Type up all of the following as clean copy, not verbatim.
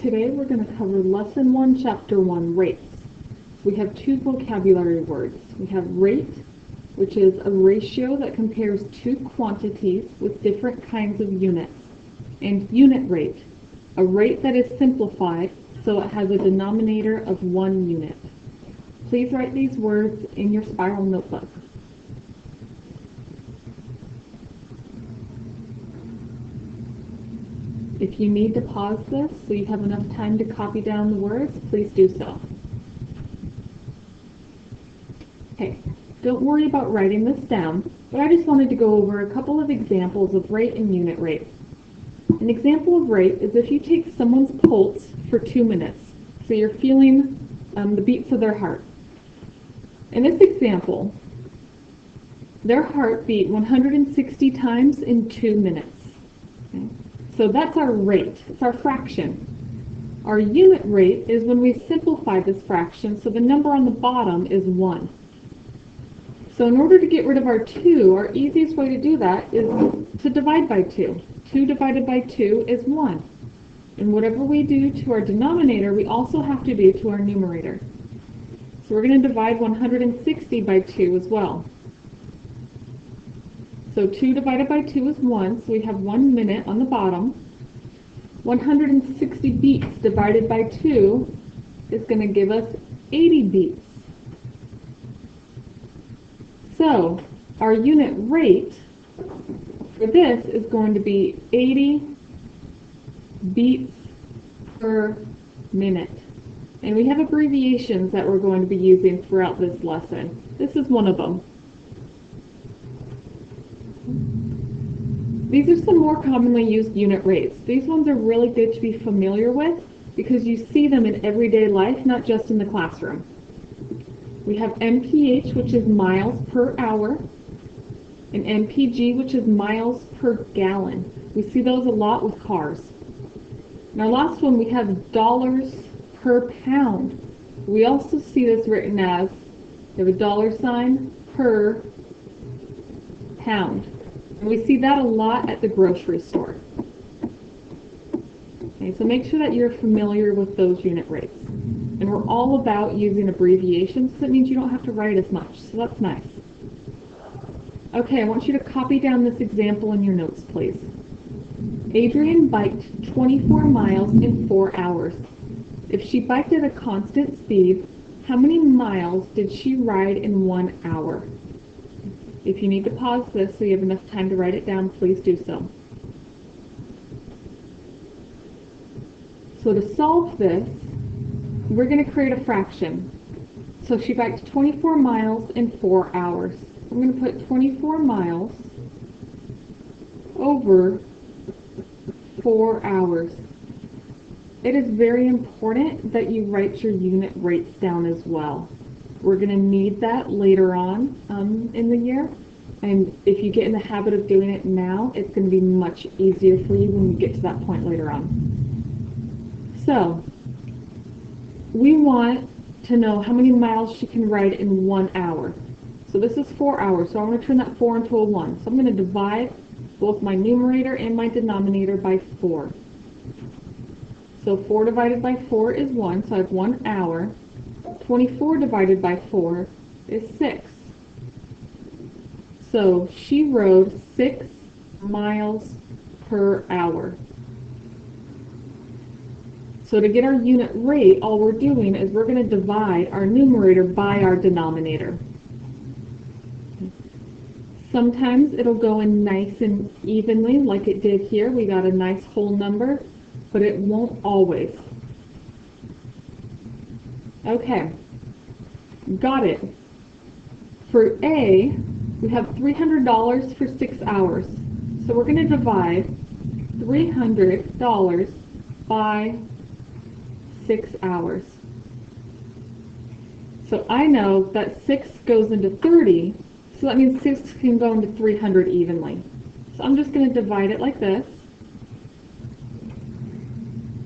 Today we're going to cover Lesson 1, Chapter 1, Rates. We have two vocabulary words. We have rate, which is a ratio that compares two quantities with different kinds of units, and unit rate, a rate that is simplified so it has a denominator of 1 unit. Please write these words in your spiral notebook. If you need to pause this so you have enough time to copy down the words, please do so. Okay, don't worry about writing this down, but I just wanted to go over a couple of examples of rate and unit rate. An example of rate is if you take someone's pulse for 2 minutes, so you're feeling the beats of their heart. In this example, their heart beat 160 times in 2 minutes. Okay? So that's our rate, it's our fraction. Our unit rate is when we simplify this fraction, so the number on the bottom is 1. So in order to get rid of our 2, our easiest way to do that is to divide by 2. 2 divided by 2 is 1. And whatever we do to our denominator, we also have to do to our numerator. So we're going to divide 160 by 2 as well. So 2 divided by 2 is 1, so we have 1 minute on the bottom. 160 beats divided by 2 is going to give us 80 beats. So our unit rate for this is going to be 80 beats per minute. And we have abbreviations that we're going to be using throughout this lesson. This is one of them. These are some more commonly used unit rates. These ones are really good to be familiar with because you see them in everyday life, not just in the classroom. We have MPH, which is miles per hour, and MPG, which is miles per gallon. We see those a lot with cars. And our last one, we have dollars per pound. We also see this written as, we have a $sign per pound. And we see that a lot at the grocery store. Okay, so make sure that you're familiar with those unit rates. And we're all about using abbreviations, so that means you don't have to write as much, so that's nice. Okay, I want you to copy down this example in your notes, please. Adrienne biked 24 miles in 4 hours. If she biked at a constant speed, how many miles did she ride in 1 hour? If you need to pause this so you have enough time to write it down, please do so. So to solve this, we're going to create a fraction. So she biked 24 miles in 4 hours. I'm going to put 24 miles over 4 hours. It is very important that you write your unit rates down as well. We're going to need that later on in the year. And if you get in the habit of doing it now, it's going to be much easier for you when you get to that point later on. So, we want to know how many miles she can ride in 1 hour. So this is 4 hours, so I'm going to turn that 4 into a 1. So I'm going to divide both my numerator and my denominator by 4. So 4 divided by 4 is 1, so I have 1 hour. 24 divided by 4 is 6. So she rode 6 miles per hour. So to get our unit rate, all we're doing is we're going to divide our numerator by our denominator. Sometimes it'll go in nice and evenly like it did here. We got a nice whole number, but it won't always. Okay, got it. For A, we have $300 for 6 hours. So we're going to divide $300 by 6 hours. So I know that 6 goes into 30, so that means 6 can go into 300 evenly. So I'm just going to divide it like this.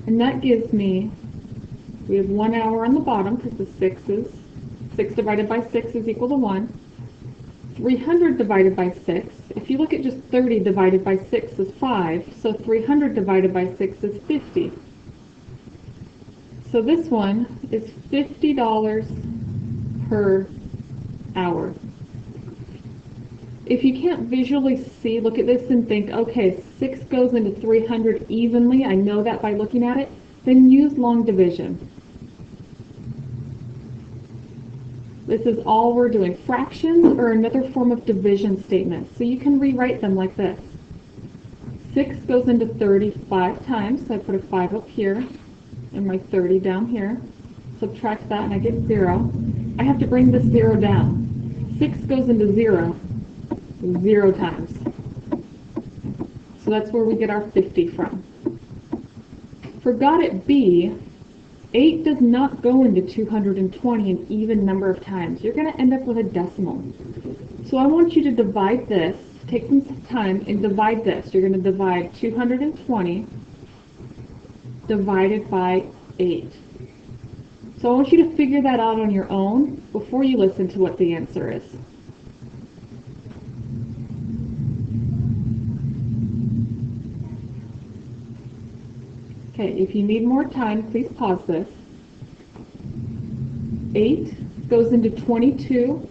And that gives me, we have 1 hour on the bottom because the 6 divided by 6 is equal to 1. 300 divided by 6, if you look at just 30 divided by 6 is 5, so 300 divided by 6 is 50. So this one is $50 per hour. If you can't visually see, look at this and think, okay, 6 goes into 300 evenly, I know that by looking at it, then use long division. This is all we're doing. Fractions are another form of division statement, so you can rewrite them like this. 6 goes into 35 times, so I put a 5 up here, and my 30 down here. Subtract that, and I get 0. I have to bring this 0 down. 6 goes into 0 times. So that's where we get our 50 from. For got it B, 8 does not go into 220 an even number of times. You're going to end up with a decimal. So I want you to divide this, take some time and divide this. You're going to divide 220 divided by 8. So I want you to figure that out on your own before you listen to what the answer is. Okay, if you need more time, please pause this. 8 goes into 22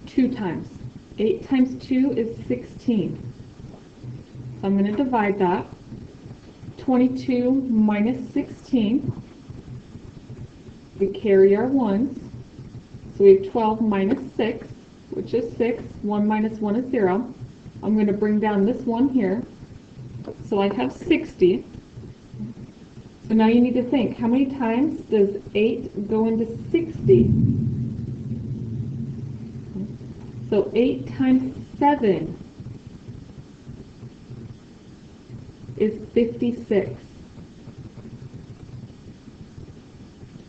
2 times. 8 times 2 is 16. So I'm going to divide that. 22 minus 16. We carry our 1s. So we have 12 minus 6, which is 6. 1 minus 1 is 0. I'm going to bring down this 1 here. So I have 60. So now you need to think, how many times does 8 go into 60? So 8 times 7 is 56.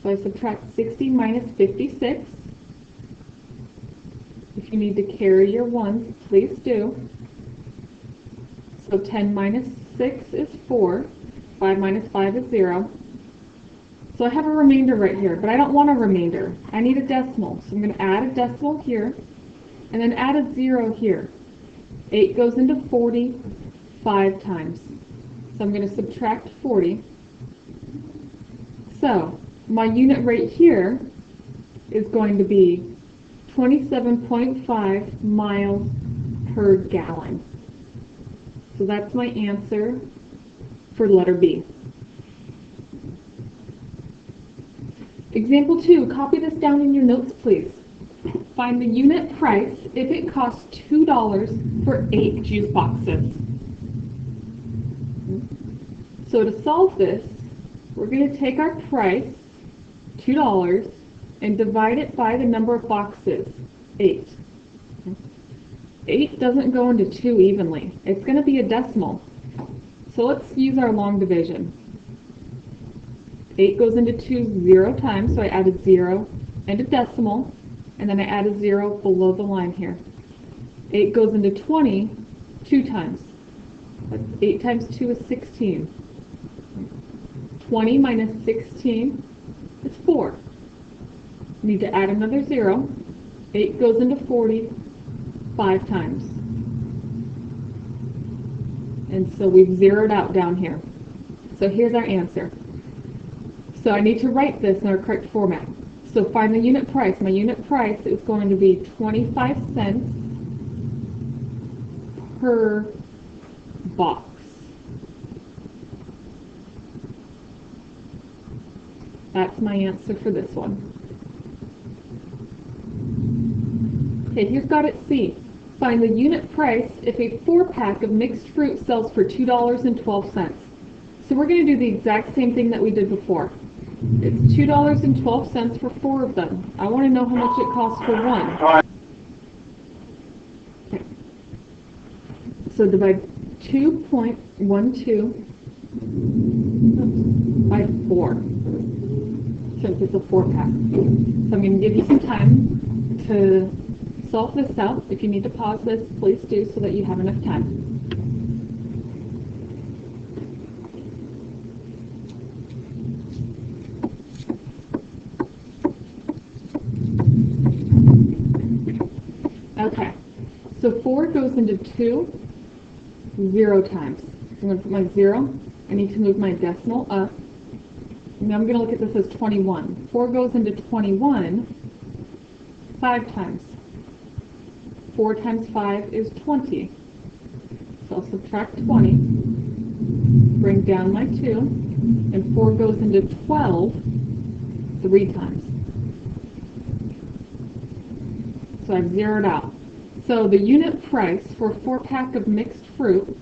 So I subtract 60 minus 56. If you need to carry your 1s, please do. So 10 minus 6 is 4. 5 minus 5 is 0. So I have a remainder right here, but I don't want a remainder. I need a decimal. So I'm going to add a decimal here, and then add a 0 here. 8 goes into 40 5 times. So I'm going to subtract 40. So my unit rate here is going to be 27.5 miles per gallon. So that's my answer for letter B. Example 2, copy this down in your notes, please. Find the unit price if it costs $2 for 8 juice boxes. So to solve this, we're going to take our price, $2, and divide it by the number of boxes, 8. 8 doesn't go into 2 evenly. It's going to be a decimal. So let's use our long division. 8 goes into 2 0 times, so I added 0 and a decimal, and then I add a 0 below the line here. 8 goes into 20 2 times. That's 8 times 2 is 16. 20 minus 16 is 4. Need to add another 0. 8 goes into 40 5 times. And so we've zeroed out down here. So here's our answer. So I need to write this in our correct format. So find the unit price. My unit price is going to be 25 cents per box. That's my answer for this one. Okay, here's got it C. Find the unit price if a 4-pack of mixed fruit sells for $2.12. So we're going to do the exact same thing that we did before. It's $2.12 for 4 of them. I want to know how much it costs for 1. Okay. So divide 2.12 by 4, since it's a 4-pack. So I'm going to give you some time to solve this out. If you need to pause this, please do so that you have enough time. Okay, so 4 goes into 2 0 times. So I'm going to put my 0. I need to move my decimal up. Now I'm going to look at this as 21. 4 goes into 21 5 times. 4 times 5 is 20. So I'll subtract 20, bring down my 2, and 4 goes into 12 3 times. So I've zeroed out. So the unit price for a 4-pack of mixed fruit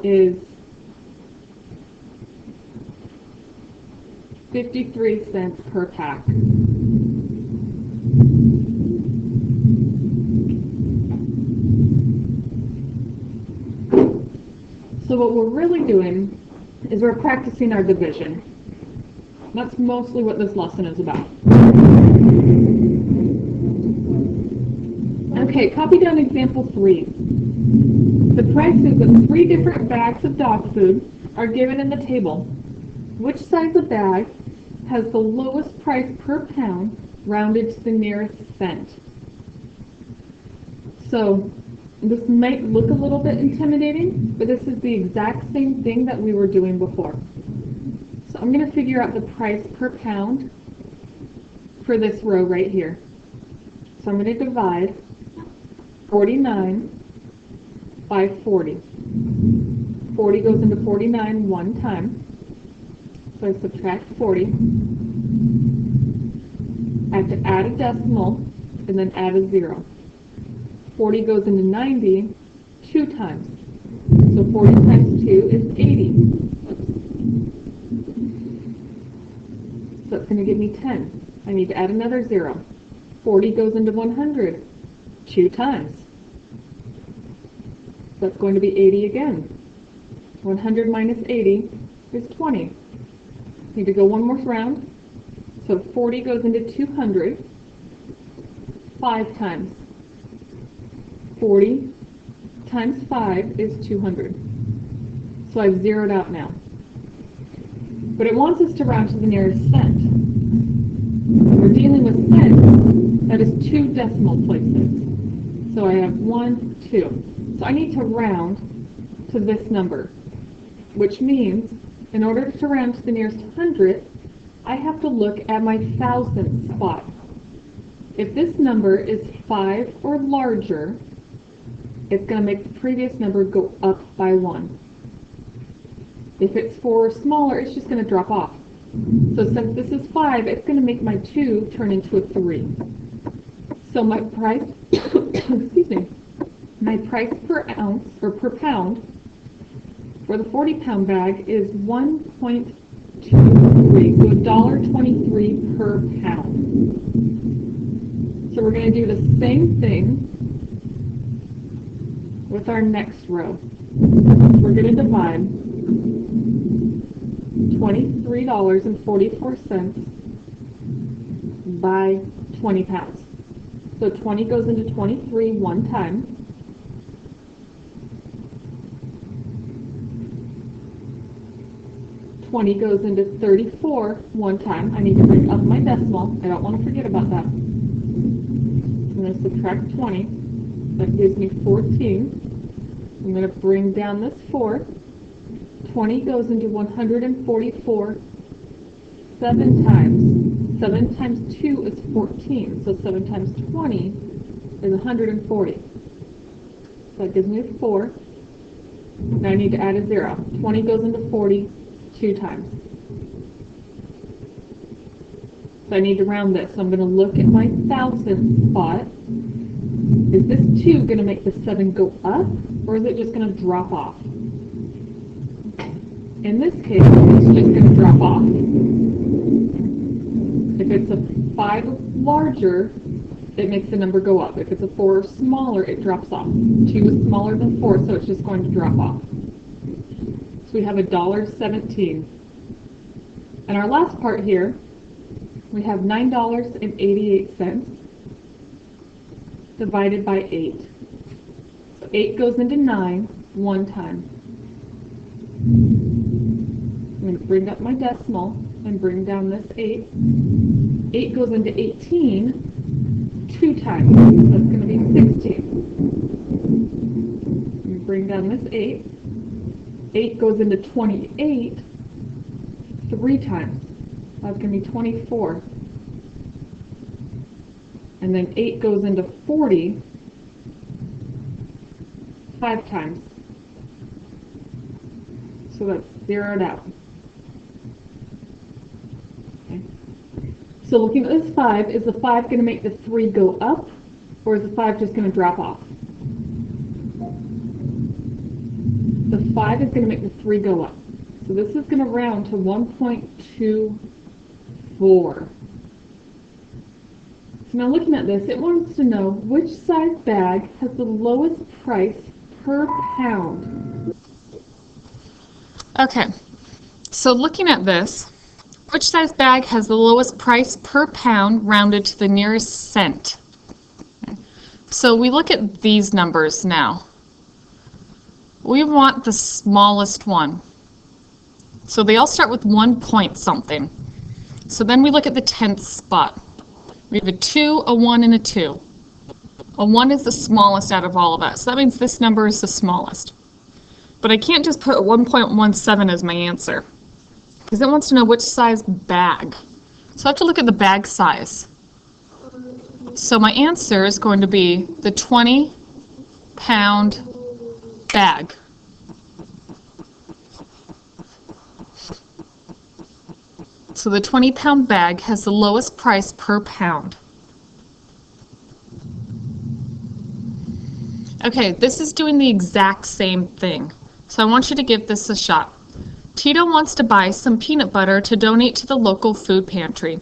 is 53 cents per pack. So what we're really doing is we're practicing our division. That's mostly what this lesson is about. Okay, copy down example 3. The prices of 3 different bags of dog food are given in the table. Which size of bag has the lowest price per pound rounded to the nearest cent? So this might look a little bit intimidating, but this is the exact same thing that we were doing before. So I'm going to figure out the price per pound for this row right here. So I'm going to divide 49 by 40. 40 goes into 49 one time. So I subtract 40. I have to add a decimal and then add a 0. 40 goes into 90 2 times. So 40 times 2 is 80. So it's going to give me 10. I need to add another 0. 40 goes into 100 2 times. So that's going to be 80 again. 100 minus 80 is 20. Need to go one more round. So 40 goes into 200 5 times. 40 times 5 is 200. So I've zeroed out now. But it wants us to round to the nearest cent. We're dealing with cents. That is 2 decimal places. So I have 1, 2. So I need to round to this number, which means in order to round to the nearest hundredth, I have to look at my thousandth spot. If this number is 5 or larger, it's going to make the previous number go up by 1. If it's 4 or smaller, it's just going to drop off. So since this is 5, it's going to make my 2 turn into a 3. So my price, excuse me, my price per ounce or per pound for the 40-pound bag is 1.23, so $1.23 per pound. So we're going to do the same thing with our next row. We're going to divide $23.44 by 20 pounds. So 20 goes into 23 one time. $20 goes into 34 one time. I need to bring up my decimal. I don't want to forget about that. I'm going to subtract 20. That gives me 14. I'm going to bring down this 4. 20 goes into 144 7 times. 7 times 2 is 14. So 7 times 20 is 140. So that gives me a 4. Now I need to add a 0. 20 goes into 40 2 times. So I need to round this. So I'm going to look at my thousandth spot. Is this 2 going to make the 7 go up, or is it just going to drop off? In this case, it's just going to drop off. If it's a 5 larger, it makes the number go up. If it's a 4 smaller, it drops off. 2 is smaller than 4, so it's just going to drop off. So we have $1.17. And our last part here, we have $9.88 divided by 8. So 8 goes into 9 one time. I'm going to bring up my decimal and bring down this 8. 8 goes into 18 2 times. That's going to be 16. I'm going to bring down this 8. 8 goes into 28 3 times. That's going to be 24. And then 8 goes into 40 5 times. So that's zeroed out. Okay. So looking at this 5, is the 5 going to make the 3 go up, or is the 5 just going to drop off? The 5 is going to make the 3 go up. So this is going to round to 1.24. So now looking at this, it wants to know which size bag has the lowest price per pound. Okay, so looking at this, which size bag has the lowest price per pound rounded to the nearest cent? So we look at these numbers now. We want the smallest one. So they all start with 1 point something. So then we look at the 10th spot. We have a 2, a 1, and a 2. A 1 is the smallest out of all of that. So that means this number is the smallest. But I can't just put 1.17 as my answer, because it wants to know which size bag. So I have to look at the bag size. So my answer is going to be the 20-pound bag. So the 20-pound bag has the lowest price per pound. Okay, this is doing the exact same thing. So I want you to give this a shot. Tito wants to buy some peanut butter to donate to the local food pantry.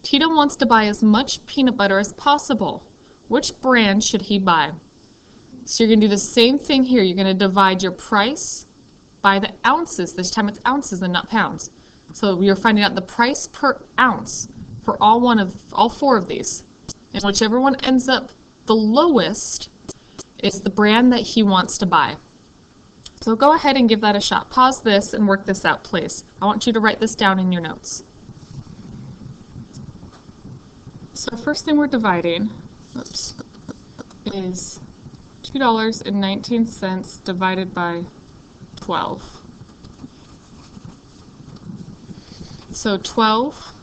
Tito wants to buy as much peanut butter as possible. Which brand should he buy? So you're going to do the same thing here. You're going to divide your price by the ounces. This time it's ounces and not pounds. So you're finding out the price per ounce for all 4 of these. And whichever one ends up the lowest is the brand that he wants to buy. So go ahead and give that a shot. Pause this and work this out, please. I want you to write this down in your notes. So first thing we're dividing, is $2.19 divided by 12. So 12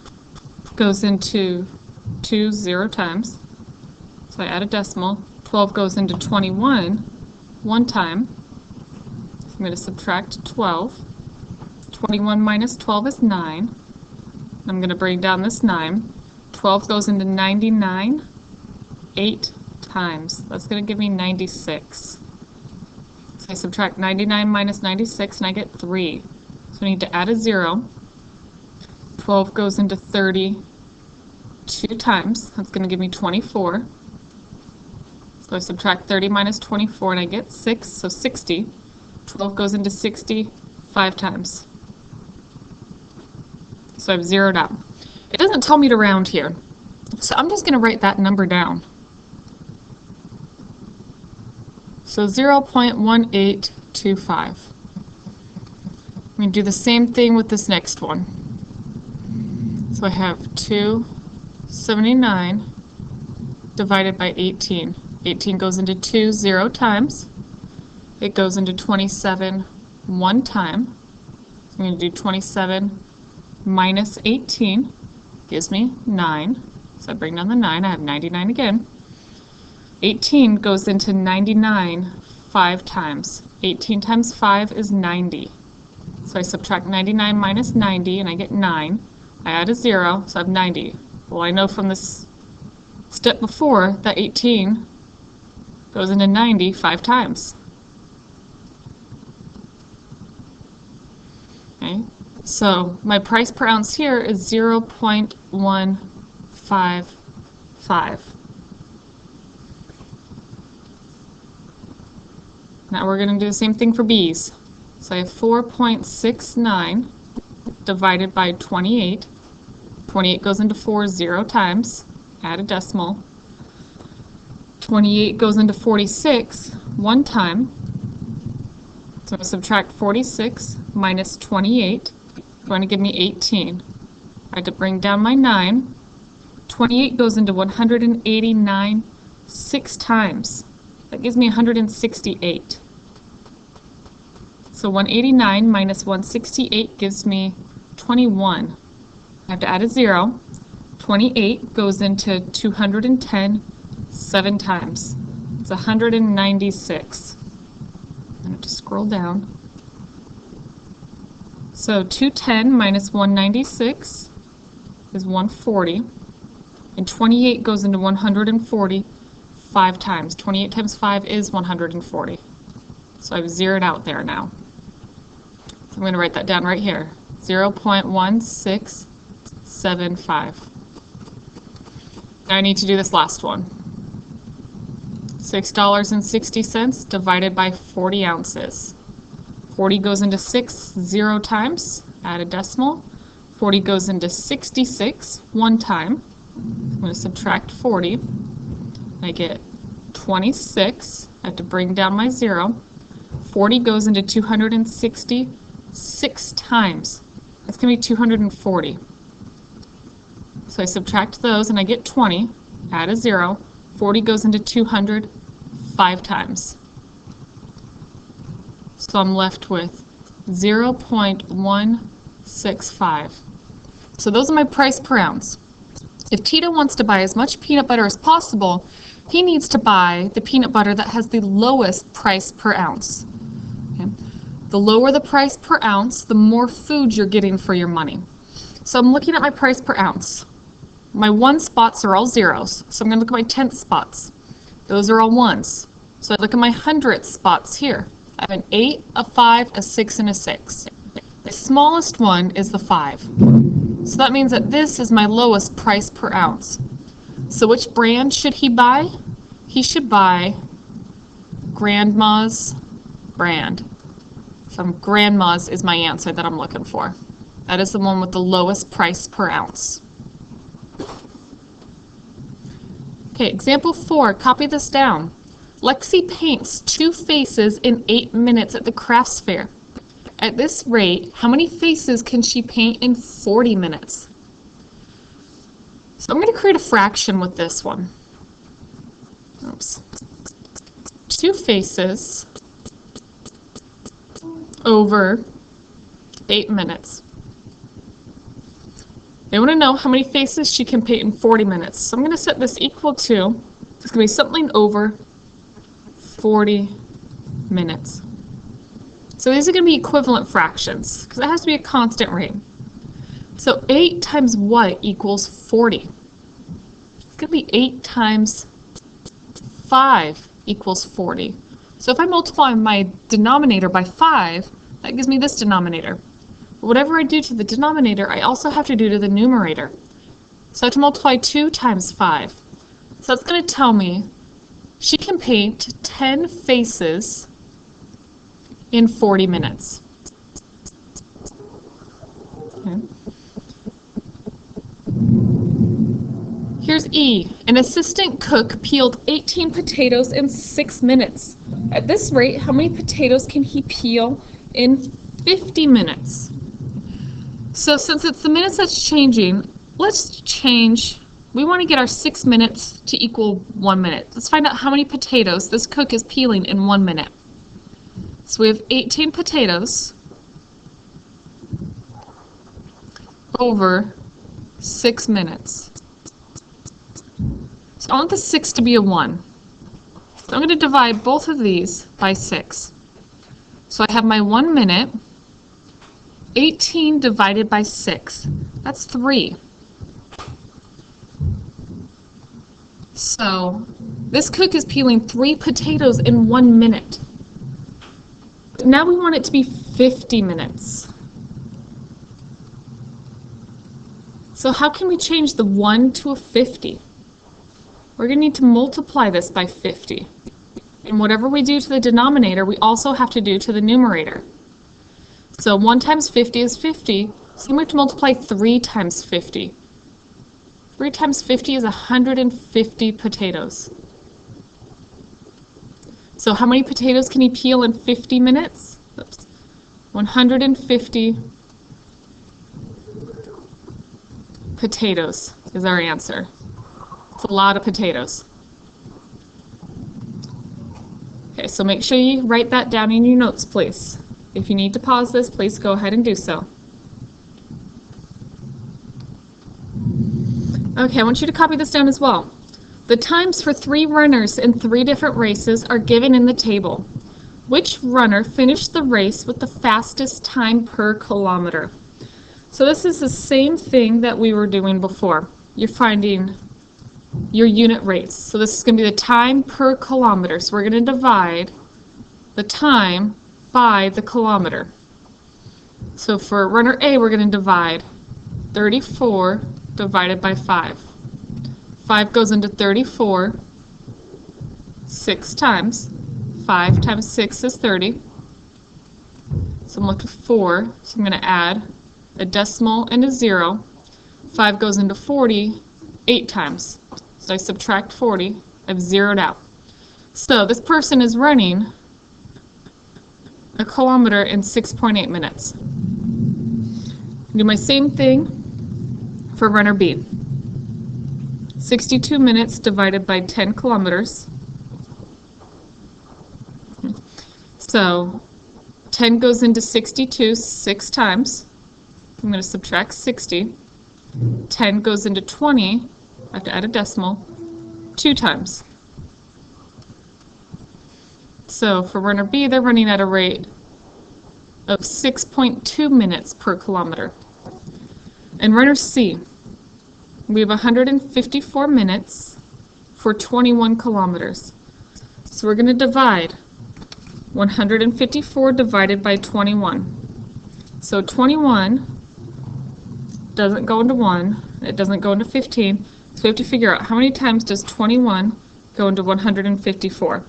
goes into 2 0 times. So I add a decimal. 12 goes into 21 1 time. So I'm going to subtract 12. 21 minus 12 is 9. I'm going to bring down this 9. 12 goes into 99 8 times. That's going to give me 96. So I subtract 99 minus 96 and I get 3. So I need to add a 0. 12 goes into 30 2 times. That's going to give me 24. So I subtract 30 minus 24 and I get 6, so 60. 12 goes into 60 5 times. So I've zeroed out. It doesn't tell me to round here, so I'm just going to write that number down. So 0.1825. I'm going to do the same thing with this next one. So I have 279 divided by 18. 18 goes into 2 0 times. It goes into 27 1 time. I'm going to do 27 minus 18 gives me 9. So I bring down the 9. I have 99 again. 18 goes into 99 5 times. 18 times 5 is 90. So I subtract 99 minus 90 and I get 9. I add a 0, so I have 90. Well, I know from this step before that 18 goes into 90 5 times. Okay, so my price per ounce here is 0.155. Now we're going to do the same thing for B's. So I have 4.69 divided by 28. 28 goes into 4 0 times. Add a decimal. 28 goes into 46 1 time. So I subtract 46 minus 28. It's going to give me 18. I had to bring down my 9. 28 goes into 189 6 times. That gives me 168. So 189 minus 168 gives me 21. I have to add a 0. 28 goes into 210 7 times. It's 196. I have to scroll down. So 210 minus 196 is 140. And 28 goes into 140 5 times. 28 times 5 is 140. So I've zeroed out there now. So I'm going to write that down right here. 0.1675. Now I need to do this last one. $6.60 divided by 40 ounces. 40 goes into 6 0 times, add a decimal. 40 goes into 66 1 time. I'm going to subtract 40. I get 26. I have to bring down my 0. 40 goes into 266 times. That's going to be 240. So I subtract those and I get 20. Add a 0. 40 goes into 200 5 times. So I'm left with 0.165. So those are my price per ounce. If Tito wants to buy as much peanut butter as possible, he needs to buy the peanut butter that has the lowest price per ounce. Okay? The lower the price per ounce, the more food you're getting for your money. So I'm looking at my price per ounce. My 1 spots are all zeros, so I'm going to look at my 10th spots. Those are all 1s. So I look at my 100th spots here. I have an 8, a 5, a 6, and a 6. The smallest one is the 5. So that means that this is my lowest price per ounce. So which brand should he buy? He should buy Grandma's brand. So Grandma's is my answer that I'm looking for. That is the one with the lowest price per ounce. Okay, example 4, copy this down. Lexi paints 2 faces in 8 minutes at the crafts fair. At this rate, how many faces can she paint in 40 minutes? So I'm going to create a fraction with this one. Oops. 2 faces over 8 minutes. They want to know how many faces she can paint in 40 minutes. So I'm going to set this equal to, it's going to be something over 40 minutes. So these are going to be equivalent fractions, because it has to be a constant rate. So 8 times what equals 40? It's going to be 8 times 5 equals 40. So if I multiply my denominator by 5, that gives me this denominator. But whatever I do to the denominator, I also have to do to the numerator. So I have to multiply 2 times 5. So that's going to tell me she can paint 10 faces in 40 minutes. Okay. Here's E. An assistant cook peeled 18 potatoes in 6 minutes. At this rate, how many potatoes can he peel in 50 minutes? So since it's the minutes that's changing, let's change. We want to get our 6 minutes to equal 1 minute. Let's find out how many potatoes this cook is peeling in 1 minute. So we have 18 potatoes over 6 minutes. So I want the 6 to be a 1. So I'm going to divide both of these by 6. So I have my 1 minute. 18 divided by 6. That's 3. So this cook is peeling 3 potatoes in 1 minute. Now we want it to be 50 minutes. So how can we change the 1 to a 50? We're going to need to multiply this by 50. And whatever we do to the denominator, we also have to do to the numerator. So 1 times 50 is 50, so we have to multiply 3 times 50. 3 times 50 is 150 potatoes. So how many potatoes can he peel in 50 minutes? Oops. 150 potatoes is our answer. It's a lot of potatoes. Okay, so make sure you write that down in your notes, please. If you need to pause this, please go ahead and do so. Okay, I want you to copy this down as well. The times for 3 runners in 3 different races are given in the table. Which runner finished the race with the fastest time per kilometer? So this is the same thing that we were doing before. You're finding your unit rates. So this is going to be the time per kilometer. So we're going to divide the time by the kilometer. So for runner A, we're going to divide 34 divided by 5. 5 goes into 34 6 times. 5 times 6 is 30. So I'm left with 4. So I'm going to add a decimal and a 0. 5 goes into 40 8 times. So I subtract 40. I've zeroed out. So this person is running a kilometer in 6.8 minutes. Do my same thing for runner B. 62 minutes divided by 10 kilometers. So 10 goes into 62 6 times. I'm going to subtract 60. 10 goes into 20. I have to add a decimal 2 times. So for runner B, they're running at a rate of 6.2 minutes per kilometer. And runner C, we have 154 minutes for 21 kilometers. So we're going to divide 154 divided by 21. So 21 doesn't go into 1, it doesn't go into 15, so we have to figure out how many times does 21 go into 154.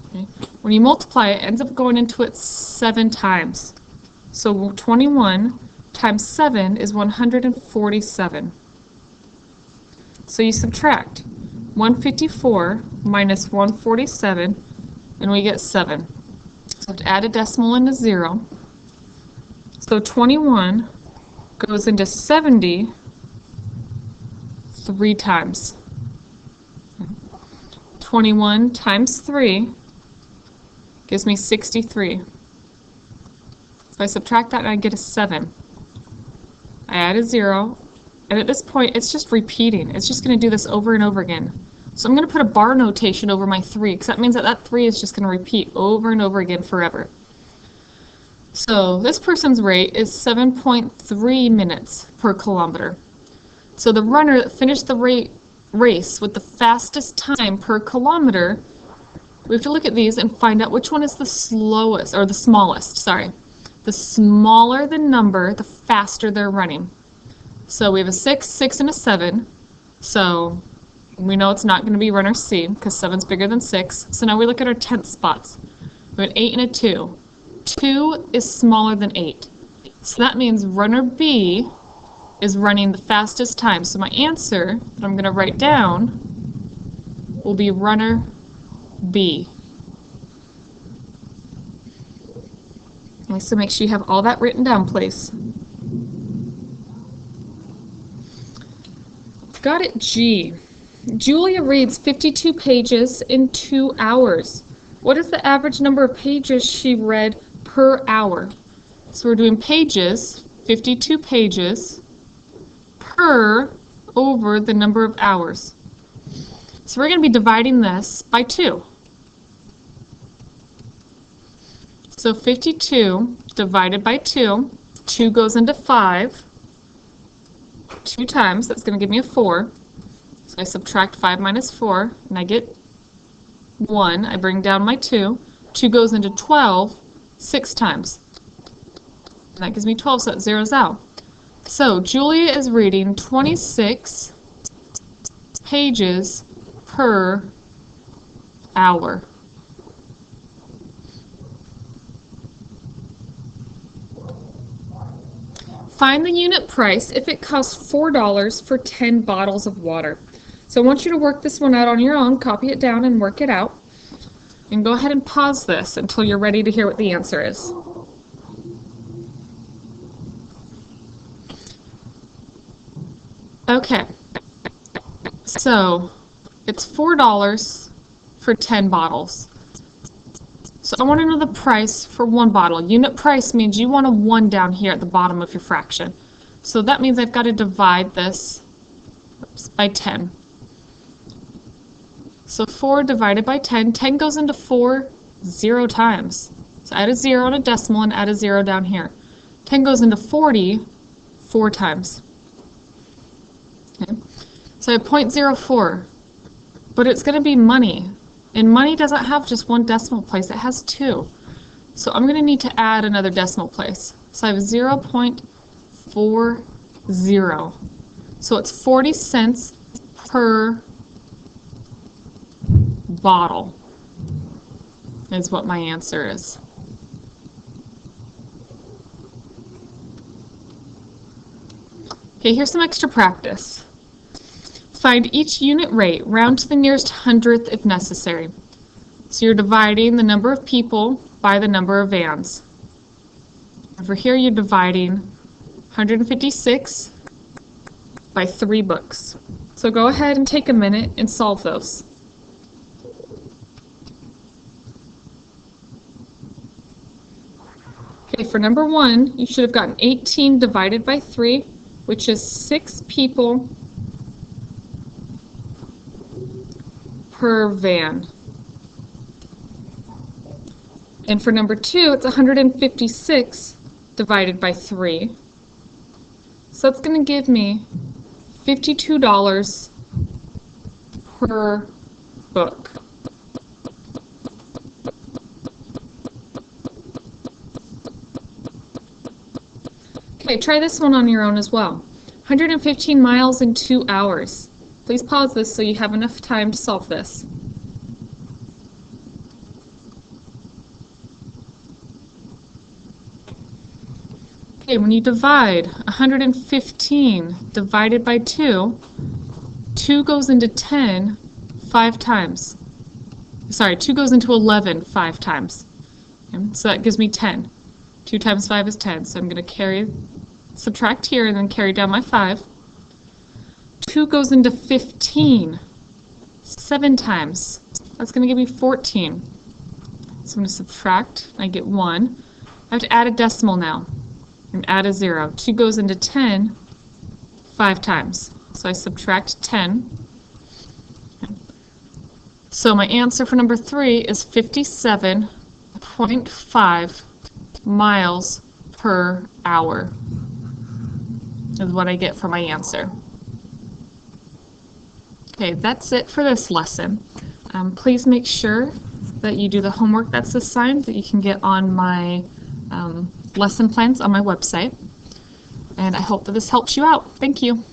Okay. When you multiply it, it ends up going into it 7 times. So 21 times 7 is 147. So you subtract 154 minus 147, and we get 7. So I have to add a decimal and a 0. So 21 goes into 70 3 times. 21 times 3 gives me 63. So I subtract that and I get a 7. I add a 0, and at this point it's just repeating. It's just going to do this over and over again. So I'm going to put a bar notation over my 3, because that means that that 3 is just going to repeat over and over again forever. So this person's rate is 7.3 minutes per kilometer. So the runner that finished the race with the fastest time per kilometer, we have to look at these and find out which one is the slowest, or the smallest, sorry. The smaller the number, the faster they're running. So we have a 6, 6, and a 7. So we know it's not going to be runner C, because 7's bigger than 6. So now we look at our 10th spots. We have an 8 and a 2. 2 is smaller than 8. So that means runner B is running the fastest time. So my answer that I'm going to write down will be runner B. Okay, so make sure you have all that written down, please. Got it, G. Julia reads 52 pages in 2 hours. What is the average number of pages she read per hour? So we're doing pages, 52 pages, per over the number of hours. So we're going to be dividing this by 2. So 52 divided by 2, 2 goes into 5, 2 times, that's going to give me a 4. So I subtract 5 minus 4, and I get 1. I bring down my 2. 2 goes into 12, 6 times. And that gives me 12, so that zeroes out. So Julia is reading 26 pages per hour. Find the unit price if it costs $4 for 10 bottles of water. So I want you to work this one out on your own, copy it down and work it out. And go ahead and pause this until you're ready to hear what the answer is. Okay, so it's $4 for 10 bottles. So I want to know the price for 1 bottle. Unit price means you want a 1 down here at the bottom of your fraction. So that means I've got to divide this by 10. So 4 divided by 10, 10 goes into 4 0 times. So add a 0 and a decimal and add a 0 down here. 10 goes into 40 4 times. Okay. So I have 0.04, but it's going to be money. And money doesn't have just one decimal place, it has 2. So I'm going to need to add another decimal place. So I have 0.40. So it's 40 cents per bottle is what my answer is. Okay, here's some extra practice. Find each unit rate, round to the nearest hundredth if necessary. So you're dividing the number of people by the number of vans. Over here you're dividing 156 by 3 books. So go ahead and take a minute and solve those. Okay, for number 1, you should have gotten 18 divided by 3, which is 6 people per van. And for number 2, it's 156 divided by 3. So that's going to give me $52 per book. Okay, try this one on your own as well. 115 miles in 2 hours. Please pause this so you have enough time to solve this. Okay, when you divide 115 divided by 2, 2 goes into 10 5 times. Sorry, 2 goes into 11 5 times. Okay, so that gives me 10. 2 times 5 is 10, so I'm going to subtract here and then carry down my 5. 2 goes into 15 7 times. That's going to give me 14. So I'm going to subtract, I get 1. I have to add a decimal now and add a 0. 2 goes into 10 5 times. So I subtract 10. Okay. So my answer for number 3 is 57.5 miles per hour is what I get for my answer. Okay, that's it for this lesson. Please make sure that you do the homework that's assigned that you can get on my lesson plans on my website. And I hope that this helps you out. Thank you.